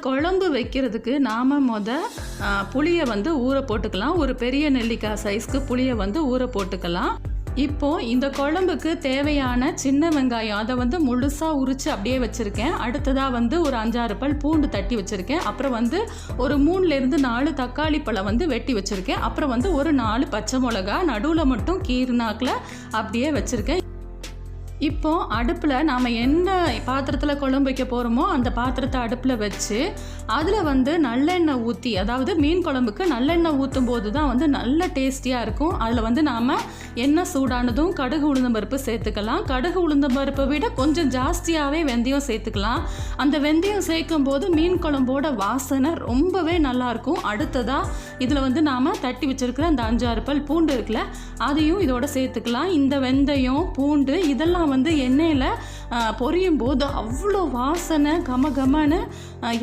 குழம்பு வைக்கிறதுக்கு நாம் புளியை வந்து ஊற போட்டுக்கலாம். ஒரு பெரிய நெல்லிக்காய் சைஸ்க்கு புளியை வந்து ஊற போட்டுக்கலாம். இப்போது இந்த குழம்புக்கு தேவையான சின்ன வெங்காயம் அதை வந்து முழுசாக உரித்து அப்படியே வச்சுருக்கேன். அடுத்ததாக வந்து ஒரு 5-6 பல் பூண்டு தட்டி வச்சுருக்கேன். அப்புறம் வந்து ஒரு 3லேருந்து 4 தக்காளி பழம் வந்து வெட்டி வச்சுருக்கேன். அப்புறம் வந்து ஒரு 4 பச்சை மிளகா நடுவில் மட்டும் கீறுனாக்கில் அப்படியே வச்சுருக்கேன். இப்போது அடுப்பில் நாம் என்ன பாத்திரத்தில் குழம்பு வைக்க போகிறோமோ அந்த பாத்திரத்தை அடுப்பில் வச்சு அதில் வந்து நல்லெண்ணெய் ஊற்றி, அதாவது மீன் குழம்புக்கு நல்லெண்ணெய் ஊற்றும் போது தான் வந்து நல்ல டேஸ்டியாக இருக்கும். அதில் வந்து நாம் எண்ணெய் சூடானதும் கடுகு உளுந்தம்பருப்பு சேர்த்துக்கலாம். கடுகு உளுந்தம்பருப்பை விட கொஞ்சம் ஜாஸ்தியாகவே வெந்தயம் சேர்த்துக்கலாம். அந்த வெந்தயம் சேர்க்கும் போது மீன் குழம்போட வாசனை ரொம்பவே நல்லாயிருக்கும். அடுத்ததாக இதில் வந்து நாம் தட்டி வச்சுருக்கிற அந்த 5-6 பல் பூண்டு இருக்குல்ல, அதையும் இதோட சேர்த்துக்கலாம். இந்த வெந்தயம் பூண்டு இதெல்லாம் வந்து எண்ணெயில் பொரியும் போது அவ்வளோ வாசனை கமகமன்னு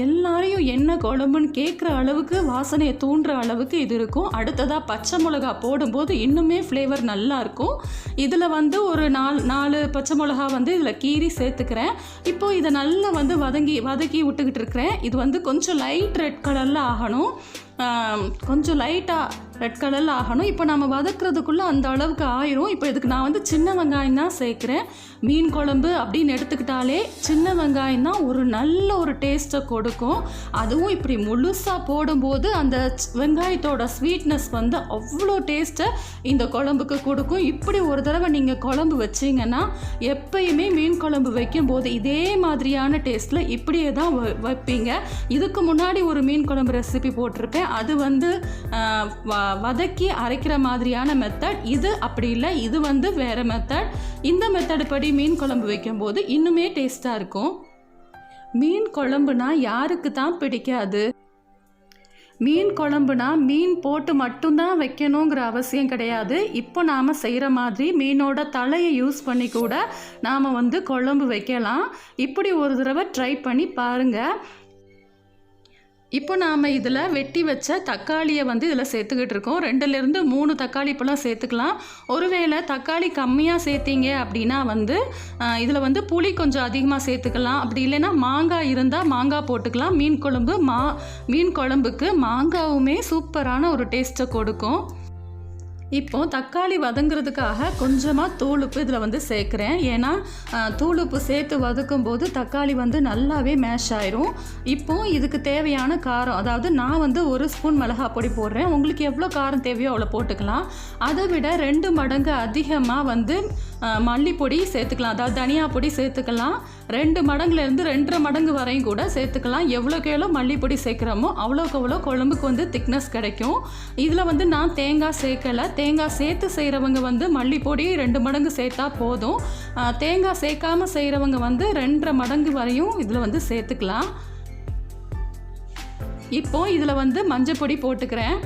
எல்லாரையும் எண்ணெய் குழம்புன்னு கேட்குற அளவுக்கு வாசனையை தூண்டுற அளவுக்கு இது இருக்கும். அடுத்ததாக பச்சை மிளகா போடும்போது இன்னுமே ஃப்ளேவர் நல்லாயிருக்கும். இதில் வந்து ஒரு 4 பச்சை மிளகா வந்து இதில் கீறி சேர்த்துக்கிறேன். இப்போது இதை நல்லா வந்து வதக்கி விட்டுக்கிட்டு இருக்கிறேன். இது வந்து கொஞ்சம் லைட் ரெட் கலரில் ஆகணும். கொஞ்சம் லைட்டாக ரெட் கலரில் ஆகணும். இப்போ நம்ம வதக்குறதுக்குள்ளே அந்த அளவுக்கு ஆயிரும். இப்போ இதுக்கு நான் வந்து சின்ன வெங்காயம் தான் சேர்க்குறேன். மீன் குழம்பு அப்படின்னு எடுத்துக்கிட்டாலே சின்ன வெங்காயம் தான் ஒரு நல்ல ஒரு டேஸ்ட்டை கொடுக்கும். அதுவும் இப்படி முழுசாக போடும்போது அந்த வெங்காயத்தோட ஸ்வீட்னஸ் வந்து அவ்வளோ டேஸ்ட்டை இந்த குழம்புக்கு கொடுக்கும். இப்படி ஒரு தடவை நீங்கள் குழம்பு வச்சிங்கன்னா எப்பயுமே மீன் குழம்பு வைக்கும்போது இதே மாதிரியான டேஸ்ட்டில் இப்படியே தான் வைப்பீங்க. இதுக்கு முன்னாடி ஒரு மீன் குழம்பு ரெசிபி போட்டிருப்பேன். அது வந்து வதக்கி அரைக்கிற மாதிரியான மெத்தட். இது அப்படி இல்லை, இது வந்து வேறு மெத்தட். இந்த மெத்தடு படி மீன் குழம்பு வைக்கும்போது இன்னுமே டேஸ்ட்டாக இருக்கும். மீன் குழம்புனா யாருக்கு தான் பிடிக்காது? மீன் குழம்புனா மீன் போட்டு மட்டும்தான் வைக்கணுங்கிற அவசியம் கிடையாது. இப்போ நாம் செய்கிற மாதிரி மீனோட தலையை யூஸ் பண்ணி கூட நாம் வந்து குழம்பு வைக்கலாம். இப்படி ஒரு தடவை ட்ரை பண்ணி பாருங்கள். இப்போ நாம் இதில் வெட்டி வச்ச தக்காளியை வந்து இதில் சேர்த்துக்கிட்டு இருக்கோம். 2லேருந்து 3 தக்காளி பழம் சேர்த்துக்கலாம். ஒருவேளை தக்காளி கம்மியாக சேர்த்திங்க அப்படின்னா வந்து இதில் வந்து புளி கொஞ்சம் அதிகமாக சேர்த்துக்கலாம். அப்படி இல்லைன்னா மாங்காய் இருந்தால் மாங்காய் போட்டுக்கலாம். மீன் குழம்புக்கு மாங்காவுமே சூப்பரான ஒரு டேஸ்ட்டை கொடுக்கும். இப்போது தக்காளி வதங்கிறதுக்காக கொஞ்சமாக தூளுப்பு இதில் வந்து சேர்க்குறேன். ஏன்னா தூளுப்பு சேர்த்து வதக்கும் போது தக்காளி வந்து நல்லாவே மேஷ் ஆயிரும். இப்போது இதுக்கு தேவையான காரம், அதாவது நான் வந்து 1 ஸ்பூன் மிளகாய் பொடி போடுறேன். உங்களுக்கு எவ்வளோ காரம் தேவையோ அவ்வளோ போட்டுக்கலாம். அதை விட 2 மடங்கு அதிகமாக வந்து மல்லிப்பொடி சேர்த்துக்கலாம், அதாவது தனியா பொடி சேர்த்துக்கலாம். 2 மடங்குலேருந்து 2.5 மடங்கு வரையும் கூட சேர்த்துக்கலாம். எவ்வளோக்கு எவ்வளோ மல்லிப்பொடி சேர்க்குறோமோ அவ்வளோக்கு அவ்வளோ குழம்புக்கு வந்து திக்னஸ் கிடைக்கும். இதில் வந்து நான் தேங்காய் சேர்க்கலை. தேங்காய் சேர்த்து செய்கிறவங்க வந்து மல்லிப்பொடி 2 மடங்கு சேர்த்தா போதும். தேங்காய் சேர்க்காமல் செய்கிறவங்க வந்து 2.5 மடங்கு வரையும் இதில் வந்து சேர்த்துக்கலாம். இப்போது இதில் வந்து மஞ்சள் பொடி போட்டுக்கிறேன்.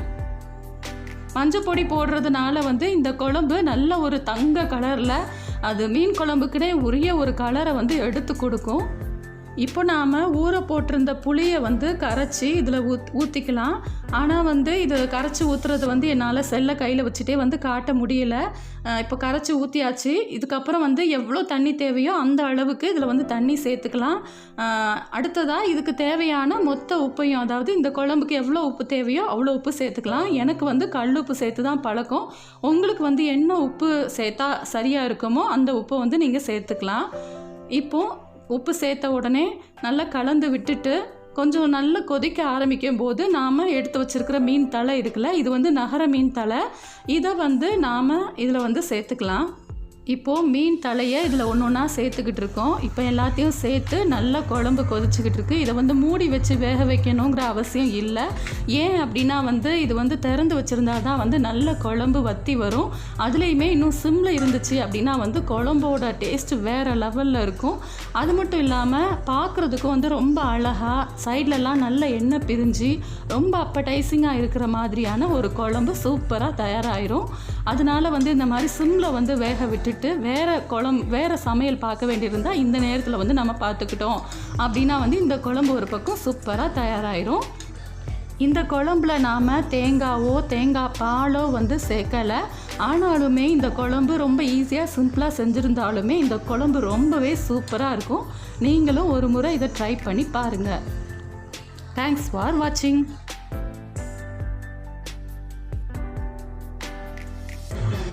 மஞ்சள் பொடி போடுறதுனால வந்து இந்த குழம்பு நல்ல ஒரு தங்க கலரில், அது மீன் குழம்புக்குனே உரிய ஒரு கலரை வந்து எடுத்து கொடுக்கும். இப்போ நாம் ஊற போட்டிருந்த புளியை வந்து கரைச்சி இதில் ஊற்றிக்கலாம். ஆனால் வந்து இது கரைச்சி ஊற்றுறது வந்து என்னால் செல்லை கையில் வச்சுட்டே வந்து காட்ட முடியலை. இப்போ கரைச்சி ஊற்றியாச்சு. இதுக்கப்புறம் வந்து எவ்வளோ தண்ணி தேவையோ அந்த அளவுக்கு இதில் வந்து தண்ணி சேர்த்துக்கலாம். அடுத்ததாக இதுக்கு தேவையான மொத்த உப்பையும், அதாவது இந்த குழம்புக்கு எவ்வளோ உப்பு தேவையோ அவ்வளோ உப்பு சேர்த்துக்கலாம். எனக்கு வந்து கல் உப்பு சேர்த்து தான் பழக்கம். உங்களுக்கு வந்து என்ன உப்பு சேர்த்தா சரியாக இருக்குமோ அந்த உப்பை வந்து நீங்கள் சேர்த்துக்கலாம். இப்போது உப்பு சேர்த்த உடனே நல்லா கலந்து விட்டுட்டு கொஞ்சம் நல்லா கொதிக்க ஆரம்பிக்கும் போது நாம் எடுத்து வச்சுருக்கிற மீன் தலை இருக்குல்ல, இது வந்து நகர மீன் தலை, இதை வந்து நாம் இதில் வந்து சேர்த்துக்கலாம். இப்போது மீன் தலையை இதில் ஒன்று ஒன்றா சேர்த்துக்கிட்டு இருக்கோம். இப்போ எல்லாத்தையும் சேர்த்து நல்லா குழம்பு கொதிச்சுக்கிட்டு இருக்குது. இதை வந்து மூடி வச்சு வேக வைக்கணுங்கிற அவசியம் இல்லை. ஏன் அப்படின்னா வந்து இது வந்து திறந்து வச்சுருந்தா தான் வந்து நல்ல குழம்பு வற்றி வரும். அதுலேயுமே இன்னும் சிம்மில் இருந்துச்சு அப்படின்னா வந்து குழம்போட டேஸ்ட்டு வேறு லெவலில் இருக்கும். அது மட்டும் இல்லாமல் பார்க்குறதுக்கும் வந்து ரொம்ப அழகாக சைட்லலாம் நல்ல எண்ணெய் பிரிஞ்சு ரொம்ப அப்படைசிங்காக இருக்கிற மாதிரியான ஒரு குழம்பு சூப்பராக தயாராகிரும். அதனால் வந்து இந்த மாதிரி சிம்மில் வந்து வேக விட்டுட்டு வேறு சமையல் பார்க்க வேண்டியிருந்தால் இந்த நேரத்தில் வந்து நம்ம பார்த்துக்கிட்டோம் அப்படின்னா வந்து இந்த குழம்பு ஒரு பக்கம் சூப்பராக தயாராகிரும். இந்த குழம்புல நாம் தேங்காய் பாலோ வந்து சேர்க்கலை. ஆனாலுமே இந்த குழம்பு ரொம்ப ஈஸியாக சிம்பிளாக செஞ்சுருந்தாலுமே இந்த குழம்பு ரொம்பவே சூப்பராக இருக்கும். நீங்களும் ஒரு முறை இதை ட்ரை பண்ணி பாருங்கள். தேங்க்ஸ் ஃபார் வாட்சிங்.